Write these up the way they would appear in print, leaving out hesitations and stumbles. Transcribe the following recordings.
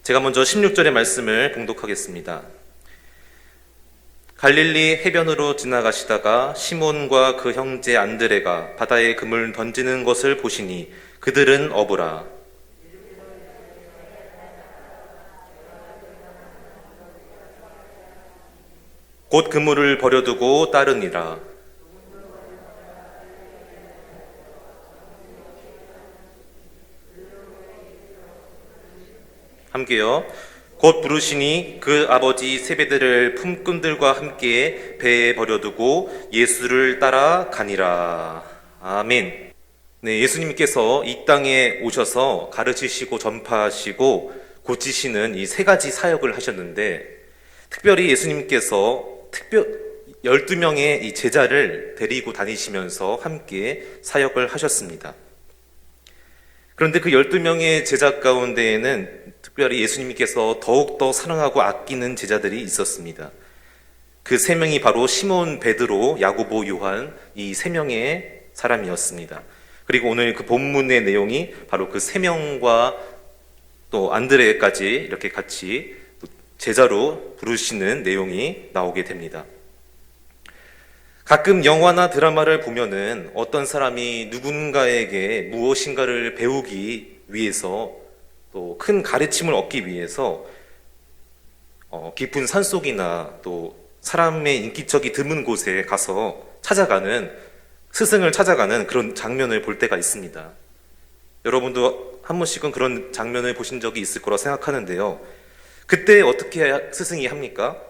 제가 먼저 16절의 말씀을 봉독하겠습니다. 갈릴리 해변으로 지나가시다가 시몬과 그 형제 안드레가 바다에 금을 던지는 것을 보시니 그들은 어부라. 곧 그물을 버려두고 따르니라. 함께요. 곧 부르시니 그 아버지 세베대를 품꾼들과 함께 배에 버려두고 예수를 따라 가니라. 아멘. 네, 예수님께서 이 땅에 오셔서 가르치시고 전파하시고 고치시는 이 세 가지 사역을 하셨는데, 특별히 예수님께서 12명의 이 제자를 데리고 다니시면서 함께 사역을 하셨습니다. 그런데 그 12명의 제자 가운데에는 특별히 예수님께서 더욱더 사랑하고 아끼는 제자들이 있었습니다. 그 세 명이 바로 시몬, 베드로, 야고보, 요한, 이 세 명의 사람이었습니다. 그리고 오늘 그 본문의 내용이 바로 그 세 명과 또 안드레까지 이렇게 같이 제자로 부르시는 내용이 나오게 됩니다. 가끔 영화나 드라마를 보면은 어떤 사람이 누군가에게 무엇인가를 배우기 위해서 또 큰 가르침을 얻기 위해서 깊은 산속이나 또 사람의 인기척이 드문 곳에 가서 스승을 찾아가는 그런 장면을 볼 때가 있습니다. 여러분도 한 번씩은 그런 장면을 보신 적이 있을 거라 생각하는데요. 그때 어떻게 스승이 합니까?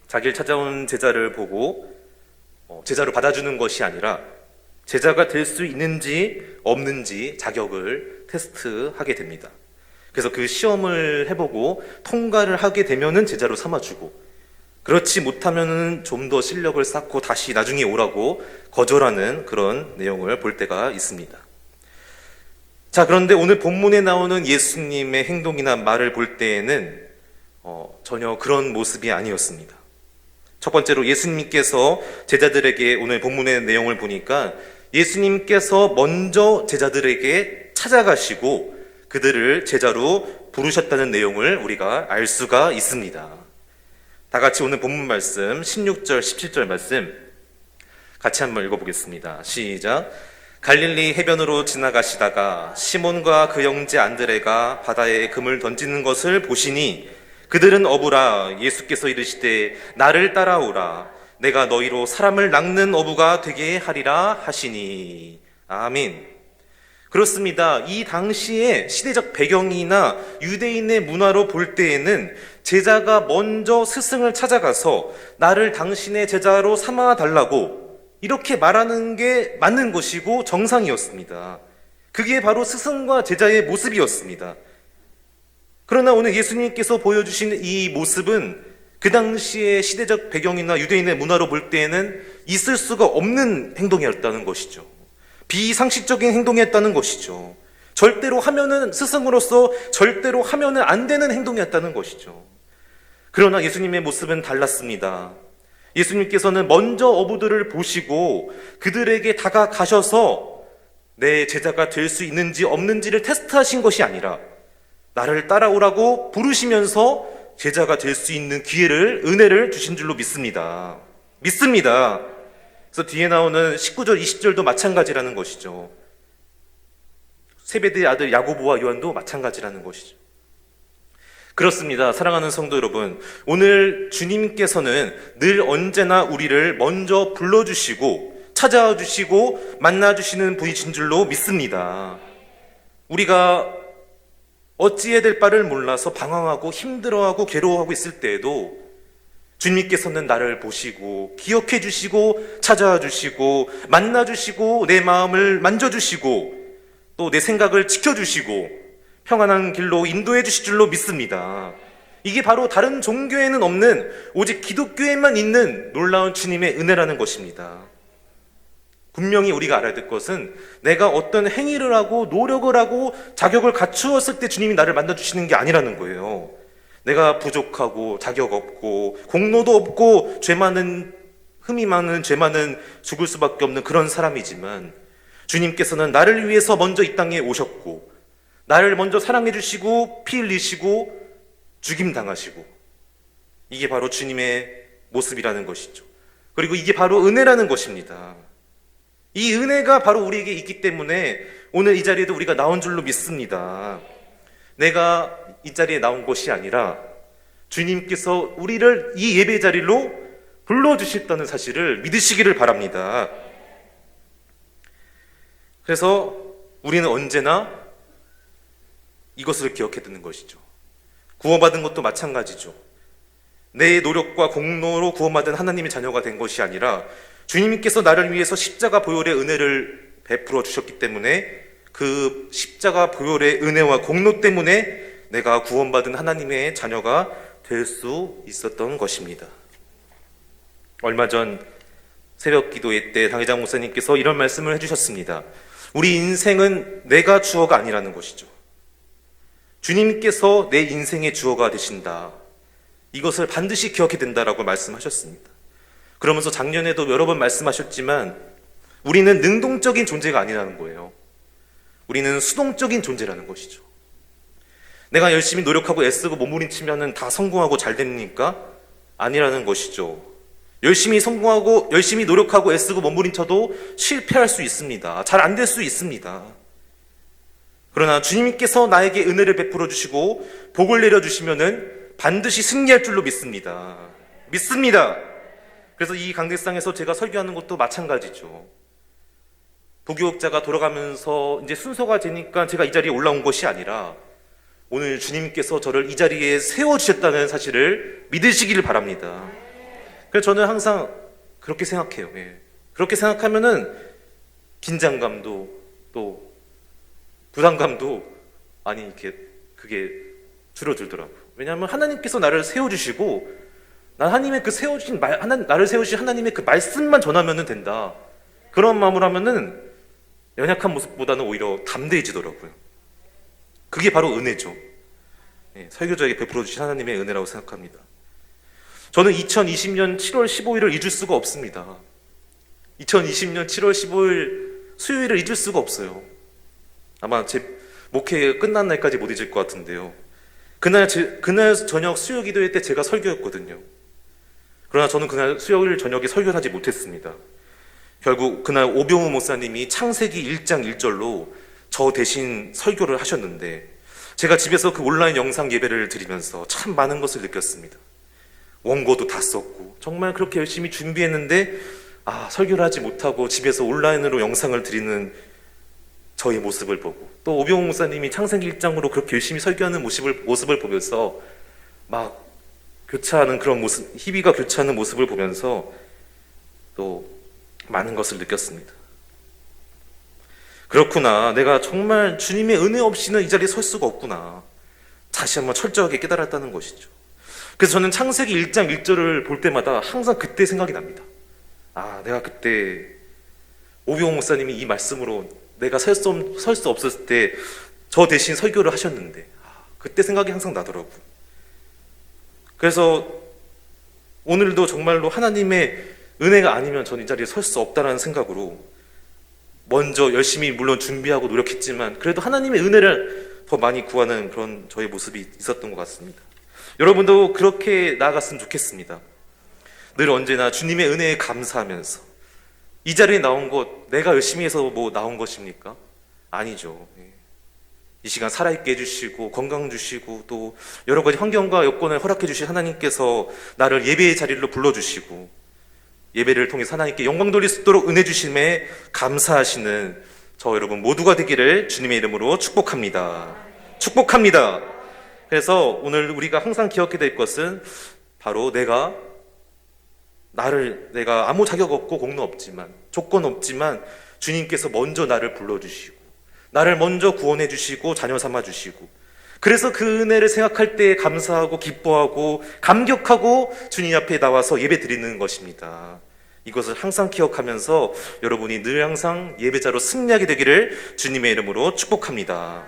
자기를 찾아온 제자를 보고 제자로 받아주는 것이 아니라 제자가 될 수 있는지 없는지 자격을 테스트하게 됩니다. 그래서 그 시험을 해보고 통과를 하게 되면은 제자로 삼아주고, 그렇지 못하면은 좀 더 실력을 쌓고 다시 나중에 오라고 거절하는 그런 내용을 볼 때가 있습니다. 자, 그런데 오늘 본문에 나오는 예수님의 행동이나 말을 볼 때에는 전혀 그런 모습이 아니었습니다. 첫 번째로 예수님께서 제자들에게, 오늘 본문의 내용을 보니까 예수님께서 먼저 제자들에게 찾아가시고 그들을 제자로 부르셨다는 내용을 우리가 알 수가 있습니다. 다 같이 오늘 본문 말씀 16절, 17절 말씀 같이 한번 읽어보겠습니다. 시작. 갈릴리 해변으로 지나가시다가 시몬과 그 형제 안드레가 바다에 금을 던지는 것을 보시니 그들은 어부라. 예수께서 이르시되 나를 따라오라. 내가 너희로 사람을 낚는 어부가 되게 하리라 하시니. 아멘. 그렇습니다. 이 당시의 시대적 배경이나 유대인의 문화로 볼 때에는 제자가 먼저 스승을 찾아가서 나를 당신의 제자로 삼아 달라고 이렇게 말하는 게 맞는 것이고 정상이었습니다. 그게 바로 스승과 제자의 모습이었습니다. 그러나 오늘 예수님께서 보여주신 이 모습은 그 당시의 시대적 배경이나 유대인의 문화로 볼 때에는 있을 수가 없는 행동이었다는 것이죠. 비상식적인 행동이었다는 것이죠. 절대로 하면은, 스승으로서 절대로 하면은 안 되는 행동이었다는 것이죠. 그러나 예수님의 모습은 달랐습니다. 예수님께서는 먼저 어부들을 보시고 그들에게 다가가셔서 내 제자가 될 수 있는지 없는지를 테스트하신 것이 아니라 나를 따라오라고 부르시면서 제자가 될 수 있는 은혜를 주신 줄로 믿습니다. 그래서 뒤에 나오는 19절, 20절도 마찬가지라는 것이죠. 세베대의 아들 야고보와 요한도 마찬가지라는 것이죠. 그렇습니다. 사랑하는 성도 여러분, 오늘 주님께서는 늘 언제나 우리를 먼저 불러주시고 찾아와 주시고 만나주시는 분이신 줄로 믿습니다. 우리가 어찌해야 될 바를 몰라서 방황하고 힘들어하고 괴로워하고 있을 때에도 주님께서는 나를 보시고 기억해 주시고 찾아와 주시고 만나 주시고 내 마음을 만져주시고 또 내 생각을 지켜주시고 평안한 길로 인도해 주실 줄로 믿습니다. 이게 바로 다른 종교에는 없는, 오직 기독교에만 있는 놀라운 주님의 은혜라는 것입니다. 분명히 우리가 알아야 될 것은 내가 어떤 행위를 하고 노력을 하고 자격을 갖추었을 때 주님이 나를 만나주시는 게 아니라는 거예요. 내가 부족하고 자격 없고 공로도 없고 흠이 많은 죄 많은 죽을 수밖에 없는 그런 사람이지만 주님께서는 나를 위해서 먼저 이 땅에 오셨고 나를 먼저 사랑해 주시고 피 흘리시고 죽임 당하시고, 이게 바로 주님의 모습이라는 것이죠. 그리고 이게 바로 은혜라는 것입니다. 이 은혜가 바로 우리에게 있기 때문에 오늘 이 자리에도 우리가 나온 줄로 믿습니다. 내가 이 자리에 나온 것이 아니라 주님께서 우리를 이 예배 자리로 불러주셨다는 사실을 믿으시기를 바랍니다. 그래서 우리는 언제나 이것을 기억해 두는 것이죠. 구원받은 것도 마찬가지죠. 내 노력과 공로로 구원받은 하나님의 자녀가 된 것이 아니라 주님께서 나를 위해서 십자가 보혈의 은혜를 베풀어 주셨기 때문에 그 십자가 보혈의 은혜와 공로 때문에 내가 구원받은 하나님의 자녀가 될 수 있었던 것입니다. 얼마 전 새벽 기도회 때 당회장 목사님께서 이런 말씀을 해주셨습니다. 우리 인생은 내가 주어가 아니라는 것이죠. 주님께서 내 인생의 주어가 되신다. 이것을 반드시 기억해야 된다라고 말씀하셨습니다. 그러면서 작년에도 여러 번 말씀하셨지만 우리는 능동적인 존재가 아니라는 거예요. 우리는 수동적인 존재라는 것이죠. 내가 열심히 노력하고 애쓰고 몸부림치면은 다 성공하고 잘 됩니까? 아니라는 것이죠. 열심히 성공하고 열심히 노력하고 애쓰고 몸부림쳐도 실패할 수 있습니다. 잘 안 될 수 있습니다. 그러나 주님께서 나에게 은혜를 베풀어 주시고 복을 내려 주시면은 반드시 승리할 줄로 믿습니다. 믿습니다. 그래서 이 강대상에서 제가 설교하는 것도 마찬가지죠. 부교육자가 돌아가면서 이제 순서가 되니까 제가 이 자리에 올라온 것이 아니라 오늘 주님께서 저를 이 자리에 세워주셨다는 사실을 믿으시기를 바랍니다. 그래서 저는 항상 그렇게 생각해요. 그렇게 생각하면은 긴장감도 또 부담감도 그게 줄어들더라고요. 왜냐하면 하나님께서 나를 세워주시고 난 하나님의 그 나를 세우신 하나님의 그 말씀만 전하면 된다. 그런 마음으로 하면은 연약한 모습보다는 오히려 담대해지더라고요. 그게 바로 은혜죠. 설교자에게 베풀어 주신 하나님의 은혜라고 생각합니다. 저는 2020년 7월 15일을 잊을 수가 없습니다. 2020년 7월 15일 수요일을 잊을 수가 없어요. 아마 제 목회 끝난 날까지 못 잊을 것 같은데요. 그날 저녁 수요 기도회 때 제가 설교였거든요. 그러나 저는 그날 수요일 저녁에 설교를 하지 못했습니다. 결국 그날 오병우 목사님이 창세기 1장 1절로 저 대신 설교를 하셨는데 제가 집에서 그 온라인 영상 예배를 드리면서 참 많은 것을 느꼈습니다. 원고도 다 썼고 정말 그렇게 열심히 준비했는데 설교를 하지 못하고 집에서 온라인으로 영상을 드리는 저의 모습을 보고 또 오병우 목사님이 창세기 1장으로 그렇게 열심히 설교하는 모습을 보면서 막 교차하는 그런 모습, 희비가 교차하는 모습을 보면서 또 많은 것을 느꼈습니다. 그렇구나. 내가 정말 주님의 은혜 없이는 이 자리에 설 수가 없구나. 다시 한번 철저하게 깨달았다는 것이죠. 그래서 저는 창세기 1장 1절을 볼 때마다 항상 그때 생각이 납니다. 내가 그때 오병호 목사님이 이 말씀으로 내가 설 수 없었을 때 저 대신 설교를 하셨는데 그때 생각이 항상 나더라고요. 그래서 오늘도 정말로 하나님의 은혜가 아니면 저는 이 자리에 설 수 없다는 생각으로 먼저 열심히 물론 준비하고 노력했지만 그래도 하나님의 은혜를 더 많이 구하는 그런 저의 모습이 있었던 것 같습니다. 여러분도 그렇게 나아갔으면 좋겠습니다. 늘 언제나 주님의 은혜에 감사하면서 이 자리에 나온 것 내가 열심히 해서 나온 것입니까? 아니죠. 이 시간 살아있게 해주시고 건강 주시고 또 여러 가지 환경과 여건을 허락해 주신 하나님께서 나를 예배의 자리로 불러주시고 예배를 통해 하나님께 영광 돌릴 수 있도록 은혜 주심에 감사하시는 저 여러분 모두가 되기를 주님의 이름으로 축복합니다. 축복합니다. 그래서 오늘 우리가 항상 기억해야 될 것은 바로 내가 아무 자격 없고 공로 없지만 조건 없지만 주님께서 먼저 나를 불러주시고 나를 먼저 구원해 주시고 자녀 삼아 주시고 그래서 그 은혜를 생각할 때 감사하고 기뻐하고 감격하고 주님 앞에 나와서 예배 드리는 것입니다. 이것을 항상 기억하면서 여러분이 늘 항상 예배자로 승리하게 되기를 주님의 이름으로 축복합니다.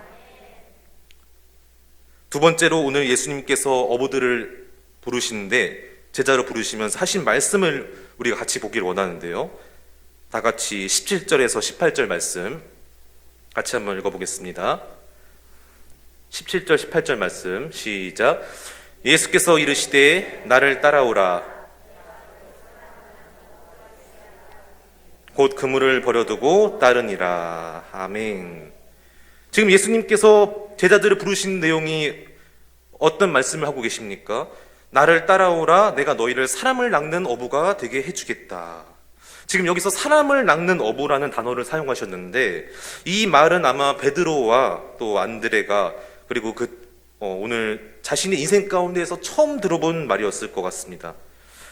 두 번째로 오늘 예수님께서 어부들을 부르시는데 제자로 부르시면서 하신 말씀을 우리가 같이 보기를 원하는데요. 다 같이 17절에서 18절 말씀 같이 한번 읽어보겠습니다. 17절 18절 말씀 시작. 예수께서 이르시되 나를 따라오라. 곧 그물을 버려두고 따르니라. 아멘. 지금 예수님께서 제자들을 부르신 내용이 어떤 말씀을 하고 계십니까? 나를 따라오라. 내가 너희를 사람을 낚는 어부가 되게 해주겠다. 지금 여기서 사람을 낚는 어부라는 단어를 사용하셨는데, 이 말은 아마 베드로와 또 안드레가, 그리고 오늘 자신의 인생 가운데에서 처음 들어본 말이었을 것 같습니다.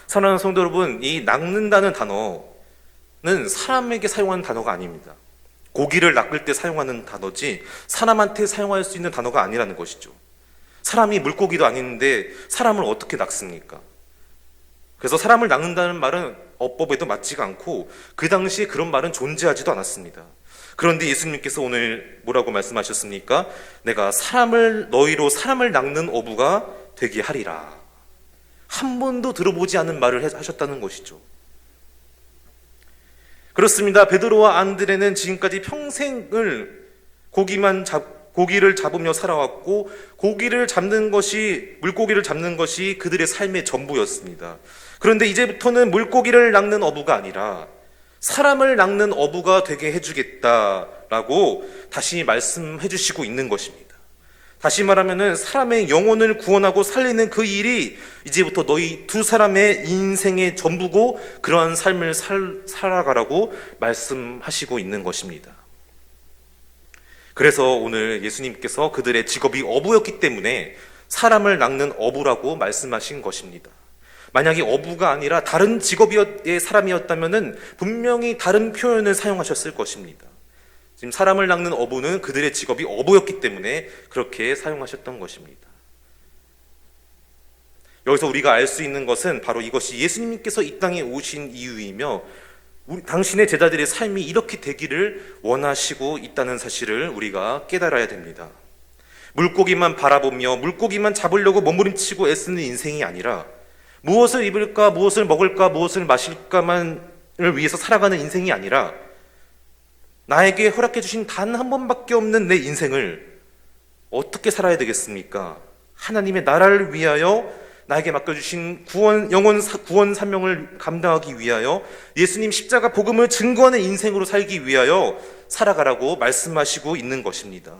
사랑하는 성도 여러분, 이 낚는다는 단어는 사람에게 사용하는 단어가 아닙니다. 고기를 낚을 때 사용하는 단어지 사람한테 사용할 수 있는 단어가 아니라는 것이죠. 사람이 물고기도 아닌데 사람을 어떻게 낚습니까? 그래서 사람을 낚는다는 말은 어법에도 맞지가 않고 그 당시에 그런 말은 존재하지도 않았습니다. 그런데 예수님께서 오늘 뭐라고 말씀하셨습니까? 내가 너희로 사람을 낚는 어부가 되게 하리라. 한 번도 들어보지 않은 말을 하셨다는 것이죠. 그렇습니다. 베드로와 안드레는 지금까지 평생을 고기를 잡으며 살아왔고, 물고기를 잡는 것이 그들의 삶의 전부였습니다. 그런데 이제부터는 물고기를 낚는 어부가 아니라 사람을 낚는 어부가 되게 해주겠다라고 다시 말씀해 주시고 있는 것입니다. 다시 말하면은 사람의 영혼을 구원하고 살리는 그 일이 이제부터 너희 두 사람의 인생의 전부고 그러한 삶을 살아가라고 말씀하시고 있는 것입니다. 그래서 오늘 예수님께서 그들의 직업이 어부였기 때문에 사람을 낚는 어부라고 말씀하신 것입니다. 만약에 어부가 아니라 다른 직업의 사람이었다면 분명히 다른 표현을 사용하셨을 것입니다. 지금 사람을 낚는 어부는 그들의 직업이 어부였기 때문에 그렇게 사용하셨던 것입니다. 여기서 우리가 알 수 있는 것은 바로 이것이 예수님께서 이 땅에 오신 이유이며 당신의 제자들의 삶이 이렇게 되기를 원하시고 있다는 사실을 우리가 깨달아야 됩니다. 물고기만 바라보며 물고기만 잡으려고 몸부림치고 애쓰는 인생이 아니라 무엇을 입을까, 무엇을 먹을까, 무엇을 마실까만을 위해서 살아가는 인생이 아니라 나에게 허락해 주신 단 한 번밖에 없는 내 인생을 어떻게 살아야 되겠습니까? 하나님의 나라를 위하여 나에게 맡겨주신 구원 사명을 감당하기 위하여 예수님 십자가 복음을 증거하는 인생으로 살기 위하여 살아가라고 말씀하시고 있는 것입니다.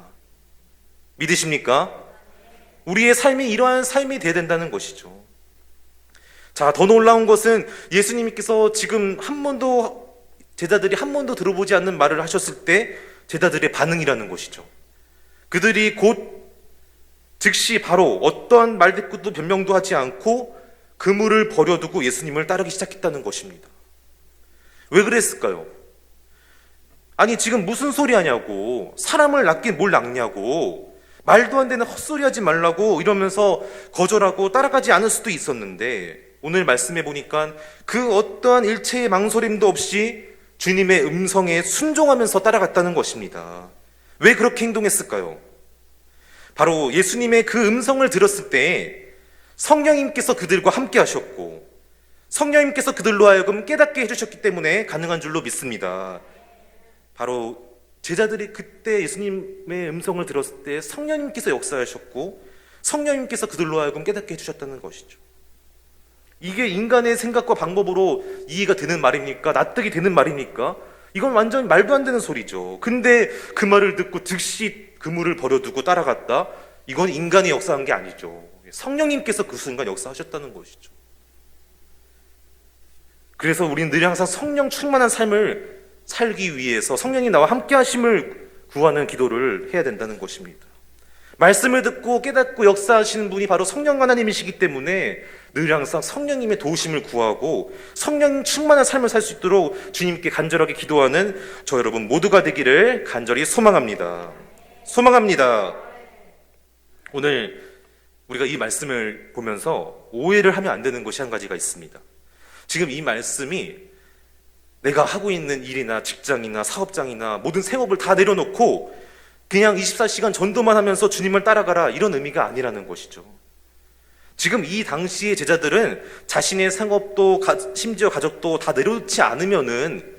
믿으십니까? 우리의 삶이 이러한 삶이 되어야 된다는 것이죠. 자, 더 놀라운 것은 예수님께서 지금 제자들이 한 번도 들어보지 않는 말을 하셨을 때 제자들의 반응이라는 것이죠. 그들이 즉시 바로 어떠한 말대꾸도 변명도 하지 않고 그물을 버려두고 예수님을 따르기 시작했다는 것입니다. 왜 그랬을까요? 아니, 지금 무슨 소리 하냐고, 사람을 낚긴 뭘 낚냐고, 말도 안 되는 헛소리 하지 말라고 이러면서 거절하고 따라가지 않을 수도 있었는데, 오늘 말씀해 보니까 그 어떠한 일체의 망설임도 없이 주님의 음성에 순종하면서 따라갔다는 것입니다. 왜 그렇게 행동했을까요? 바로 예수님의 그 음성을 들었을 때 성령님께서 그들과 함께 하셨고 성령님께서 그들로 하여금 깨닫게 해주셨기 때문에 가능한 줄로 믿습니다. 바로 제자들이 그때 예수님의 음성을 들었을 때 성령님께서 역사하셨고 성령님께서 그들로 하여금 깨닫게 해주셨다는 것이죠. 이게 인간의 생각과 방법으로 이해가 되는 말입니까? 납득이 되는 말입니까? 이건 완전 말도 안 되는 소리죠. 근데 그 말을 듣고 즉시 그물을 버려두고 따라갔다? 이건 인간이 역사한 게 아니죠. 성령님께서 그 순간 역사하셨다는 것이죠. 그래서 우리는 늘 항상 성령 충만한 삶을 살기 위해서 성령이 나와 함께 하심을 구하는 기도를 해야 된다는 것입니다. 말씀을 듣고 깨닫고 역사하시는 분이 바로 성령 하나님이시기 때문에 늘 항상 성령님의 도우심을 구하고 성령 충만한 삶을 살 수 있도록 주님께 간절하게 기도하는 저 여러분 모두가 되기를 간절히 소망합니다. 오늘 우리가 이 말씀을 보면서 오해를 하면 안 되는 것이 한 가지가 있습니다. 지금 이 말씀이 내가 하고 있는 일이나 직장이나 사업장이나 모든 생업을 다 내려놓고 그냥 24시간 전도만 하면서 주님을 따라가라 이런 의미가 아니라는 것이죠. 지금 이 당시의 제자들은 자신의 생업도 심지어 가족도 다 내려놓지 않으면은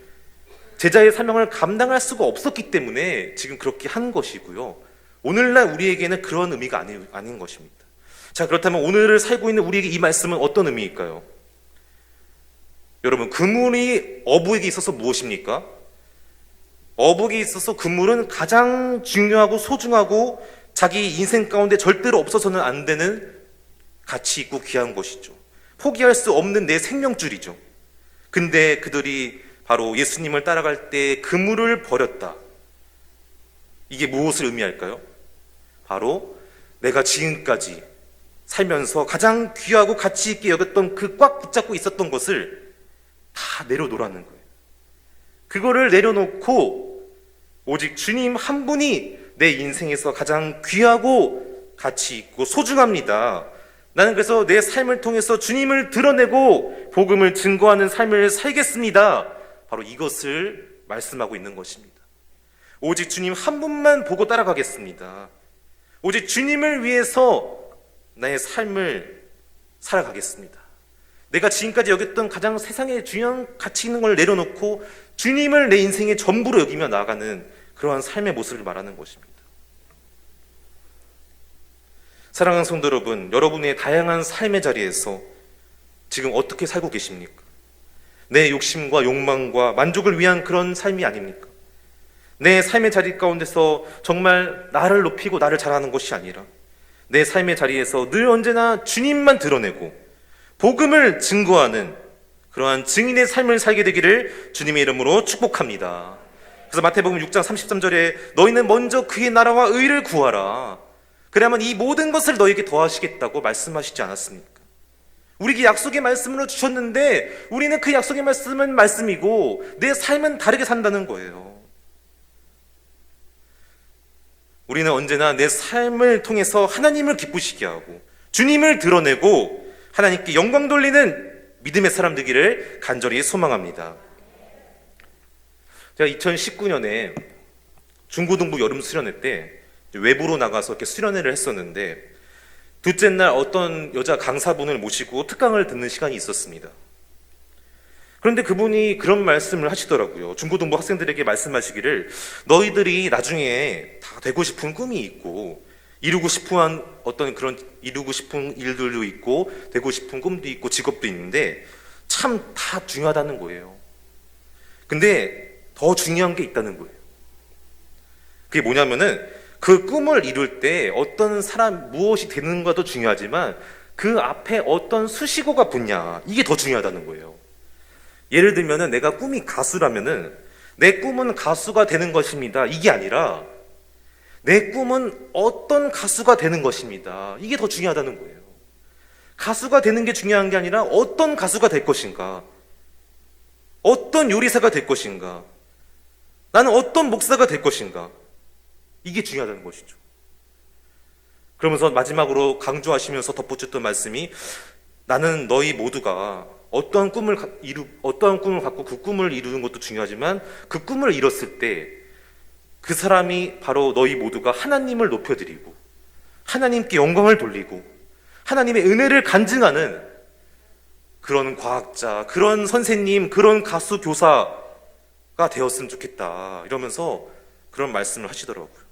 제자의 사명을 감당할 수가 없었기 때문에 지금 그렇게 한 것이고요. 오늘날 우리에게는 그런 의미가 아닌 것입니다. 자, 그렇다면 오늘을 살고 있는 우리에게 이 말씀은 어떤 의미일까요? 여러분, 그물이 어부에게 있어서 무엇입니까? 어부에게 있어서 그물은 가장 중요하고 소중하고 자기 인생 가운데 절대로 없어서는 안 되는 가치 있고 귀한 것이죠. 포기할 수 없는 내 생명줄이죠. 근데 그들이 바로 예수님을 따라갈 때 그물을 버렸다. 이게 무엇을 의미할까요? 바로 내가 지금까지 살면서 가장 귀하고 가치 있게 여겼던 그 꽉 붙잡고 있었던 것을 다 내려놓으라는 거예요. 그거를 내려놓고 오직 주님 한 분이 내 인생에서 가장 귀하고 가치 있고 소중합니다. 나는 그래서 내 삶을 통해서 주님을 드러내고 복음을 증거하는 삶을 살겠습니다. 바로 이것을 말씀하고 있는 것입니다. 오직 주님 한 분만 보고 따라가겠습니다. 오직 주님을 위해서 나의 삶을 살아가겠습니다. 내가 지금까지 여겼던 가장 세상에 중요한 가치 있는 걸 내려놓고 주님을 내 인생의 전부로 여기며 나아가는 그러한 삶의 모습을 말하는 것입니다. 사랑하는 성도 여러분, 여러분의 다양한 삶의 자리에서 지금 어떻게 살고 계십니까? 내 욕심과 욕망과 만족을 위한 그런 삶이 아닙니까? 내 삶의 자리 가운데서 정말 나를 높이고 나를 자랑하는 것이 아니라 내 삶의 자리에서 늘 언제나 주님만 드러내고 복음을 증거하는 그러한 증인의 삶을 살게 되기를 주님의 이름으로 축복합니다. 그래서 마태복음 6장 33절에 너희는 먼저 그의 나라와 의를 구하라. 그래야만 이 모든 것을 너에게 더하시겠다고 말씀하시지 않았습니까? 우리에게 약속의 말씀으로 주셨는데 우리는 그 약속의 말씀은 말씀이고 내 삶은 다르게 산다는 거예요. 우리는 언제나 내 삶을 통해서 하나님을 기쁘시게 하고 주님을 드러내고 하나님께 영광 돌리는 믿음의 사람 되기를 간절히 소망합니다. 제가 2019년에 중고등부 여름 수련회 때 외부로 나가서 이렇게 수련회를 했었는데 둘째 날 어떤 여자 강사분을 모시고 특강을 듣는 시간이 있었습니다. 그런데 그분이 그런 말씀을 하시더라고요. 중고등부 학생들에게 말씀하시기를 너희들이 나중에 다 되고 싶은 꿈이 있고 이루고 싶은 일들도 있고 되고 싶은 꿈도 있고 직업도 있는데 참 다 중요하다는 거예요. 근데 더 중요한 게 있다는 거예요. 그게 뭐냐면은 그 꿈을 이룰 때 어떤 사람 무엇이 되는가도 중요하지만 그 앞에 어떤 수식어가 붙냐 이게 더 중요하다는 거예요. 예를 들면은 내가 꿈이 가수라면은 내 꿈은 가수가 되는 것입니다. 이게 아니라 내 꿈은 어떤 가수가 되는 것입니다. 이게 더 중요하다는 거예요. 가수가 되는 게 중요한 게 아니라 어떤 가수가 될 것인가, 어떤 요리사가 될 것인가, 나는 어떤 목사가 될 것인가, 이게 중요하다는 것이죠. 그러면서 마지막으로 강조하시면서 덧붙였던 말씀이 나는 너희 모두가 어떠한 꿈을 갖고 그 꿈을 이루는 것도 중요하지만 그 꿈을 이뤘을 때 그 사람이 바로 너희 모두가 하나님을 높여드리고 하나님께 영광을 돌리고 하나님의 은혜를 간증하는 그런 과학자, 그런 선생님, 그런 가수, 교사가 되었으면 좋겠다 이러면서 그런 말씀을 하시더라고요.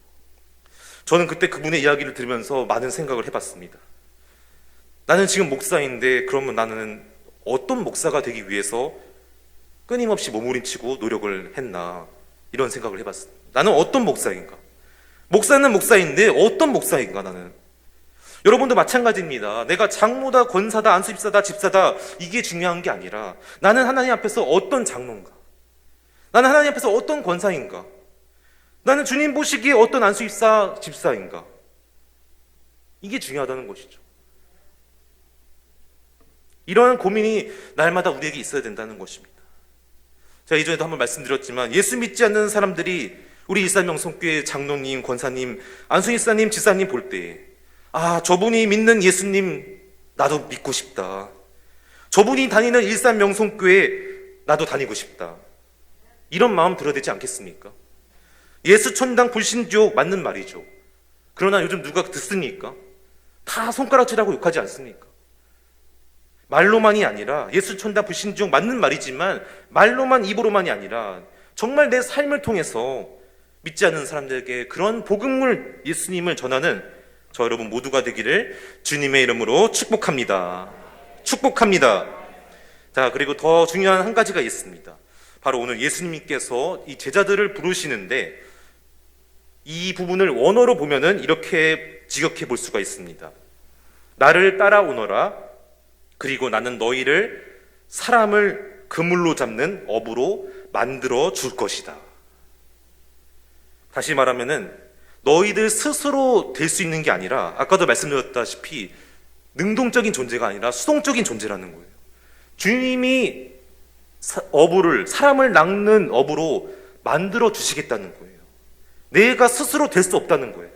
저는 그때 그분의 이야기를 들으면서 많은 생각을 해봤습니다. 나는 지금 목사인데 그러면 나는 어떤 목사가 되기 위해서 끊임없이 몸부림치고 노력을 했나 이런 생각을 해봤습니다. 나는 어떤 목사인가? 목사는 목사인데 어떤 목사인가 나는? 여러분도 마찬가지입니다. 내가 장로다, 권사다, 안수집사다, 집사다 이게 중요한 게 아니라 나는 하나님 앞에서 어떤 장로인가? 나는 하나님 앞에서 어떤 권사인가? 나는 주님 보시기에 어떤 안수집사, 집사인가? 이게 중요하다는 것이죠. 이러한 고민이 날마다 우리에게 있어야 된다는 것입니다. 제가 이전에도 한번 말씀드렸지만 예수 믿지 않는 사람들이 우리 일산명성교회 장로님, 권사님, 안수집사님, 집사님 볼 때 저분이 믿는 예수님 나도 믿고 싶다. 저분이 다니는 일산명성교회 나도 다니고 싶다. 이런 마음 들어야 되지 않겠습니까? 예수 천당 불신지옥 맞는 말이죠. 그러나 요즘 누가 듣습니까? 다 손가락질하고 욕하지 않습니까? 말로만이 아니라 예수 천당 불신지옥 맞는 말이지만 말로만 입으로만이 아니라 정말 내 삶을 통해서 믿지 않는 사람들에게 그런 복음을 예수님을 전하는 저 여러분 모두가 되기를 주님의 이름으로 축복합니다. 축복합니다. 자, 그리고 더 중요한 한 가지가 있습니다. 바로 오늘 예수님께서 이 제자들을 부르시는데 이 부분을 원어로 보면은 이렇게 직역해 볼 수가 있습니다. 나를 따라오너라. 그리고 나는 너희를 사람을 그물로 잡는 어부로 만들어 줄 것이다. 다시 말하면은 너희들 스스로 될 수 있는 게 아니라 아까도 말씀드렸다시피 능동적인 존재가 아니라 수동적인 존재라는 거예요. 주님이 사람을 낚는 어부로 만들어 주시겠다는 거예요. 내가 스스로 될 수 없다는 거예요.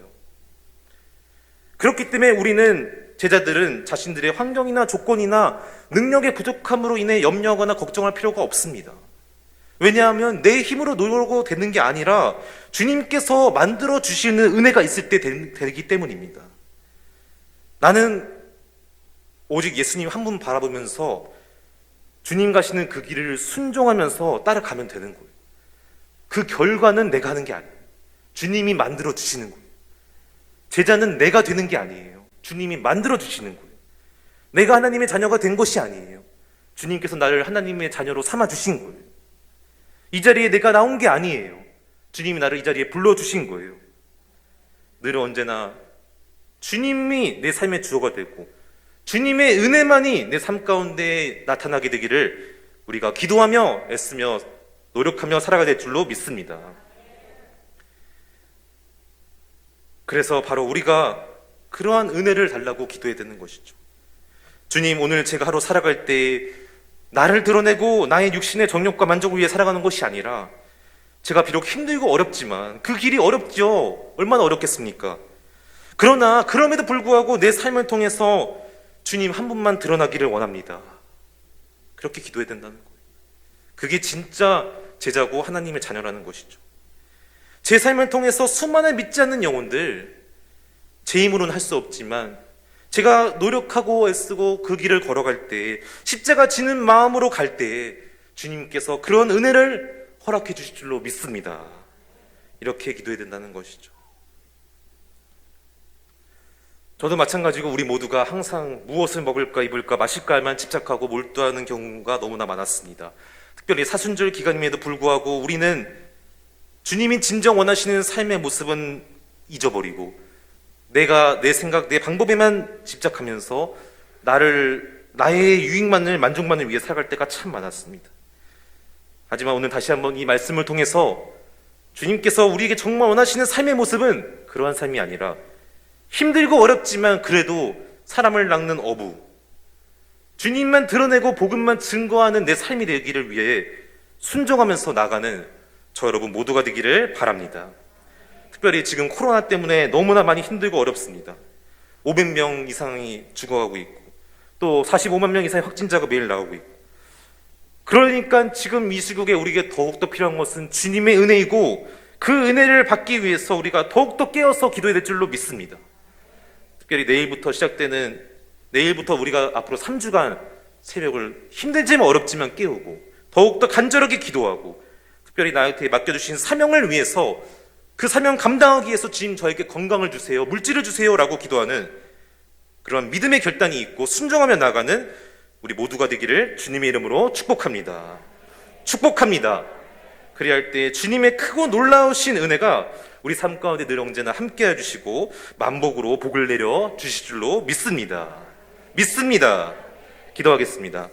그렇기 때문에 제자들은 자신들의 환경이나 조건이나 능력의 부족함으로 인해 염려하거나 걱정할 필요가 없습니다. 왜냐하면 내 힘으로 노력하고 되는 게 아니라 주님께서 만들어 주시는 은혜가 있을 때 되기 때문입니다. 나는 오직 예수님 한 분 바라보면서 주님 가시는 그 길을 순종하면서 따라가면 되는 거예요. 그 결과는 내가 하는 게 아니에요. 주님이 만들어 주시는 거예요. 제자는 내가 되는 게 아니에요. 주님이 만들어 주시는 거예요. 내가 하나님의 자녀가 된 것이 아니에요. 주님께서 나를 하나님의 자녀로 삼아 주신 거예요. 이 자리에 내가 나온 게 아니에요. 주님이 나를 이 자리에 불러주신 거예요. 늘 언제나 주님이 내 삶의 주어가 되고 주님의 은혜만이 내 삶 가운데 나타나게 되기를 우리가 기도하며 애쓰며 노력하며 살아가야 될 줄로 믿습니다. 그래서 바로 우리가 그러한 은혜를 달라고 기도해야 되는 것이죠. 주님, 오늘 제가 하루 살아갈 때 나를 드러내고 나의 육신의 정욕과 만족을 위해 살아가는 것이 아니라 제가 비록 힘들고 어렵지만 그 길이 어렵죠. 얼마나 어렵겠습니까? 그러나 그럼에도 불구하고 내 삶을 통해서 주님 한 분만 드러나기를 원합니다. 그렇게 기도해야 된다는 거예요. 그게 진짜 제자고 하나님의 자녀라는 것이죠. 제 삶을 통해서 수많은 믿지 않는 영혼들, 제 힘으로는 할 수 없지만 제가 노력하고 애쓰고 그 길을 걸어갈 때, 십자가 지는 마음으로 갈 때 주님께서 그런 은혜를 허락해 주실 줄로 믿습니다. 이렇게 기도해야 된다는 것이죠. 저도 마찬가지고 우리 모두가 항상 무엇을 먹을까 입을까 마실까에만 집착하고 몰두하는 경우가 너무나 많았습니다. 특별히 사순절 기간임에도 불구하고 우리는 주님이 진정 원하시는 삶의 모습은 잊어버리고 내가 내 생각, 내 방법에만 집착하면서 나의 유익만을, 만족만을 위해 살아갈 때가 참 많았습니다. 하지만 오늘 다시 한번 이 말씀을 통해서 주님께서 우리에게 정말 원하시는 삶의 모습은 그러한 삶이 아니라 힘들고 어렵지만 그래도 사람을 낚는 어부, 주님만 드러내고 복음만 증거하는 내 삶이 되기를 위해 순종하면서 나가는 저 여러분 모두가 되기를 바랍니다. 특별히 지금 코로나 때문에 너무나 많이 힘들고 어렵습니다. 500명 이상이 죽어가고 있고 또 45만 명 이상의 확진자가 매일 나오고 있고, 그러니까 지금 이 시국에 우리에게 더욱더 필요한 것은 주님의 은혜이고 그 은혜를 받기 위해서 우리가 더욱더 깨어서 기도해야 될 줄로 믿습니다. 특별히 내일부터 우리가 앞으로 3주간 새벽을 힘들지만 어렵지만 깨우고 더욱더 간절하게 기도하고 특별히 나한테 맡겨주신 사명을 위해서 그 사명 감당하기 위해서 주님 저에게 건강을 주세요, 물질을 주세요 라고 기도하는 그런 믿음의 결단이 있고 순종하며 나가는 우리 모두가 되기를 주님의 이름으로 축복합니다. 축복합니다. 그리할 때 주님의 크고 놀라우신 은혜가 우리 삶 가운데 늘 언제나 함께 해주시고 만복으로 복을 내려 주실 줄로 믿습니다. 믿습니다. 기도하겠습니다.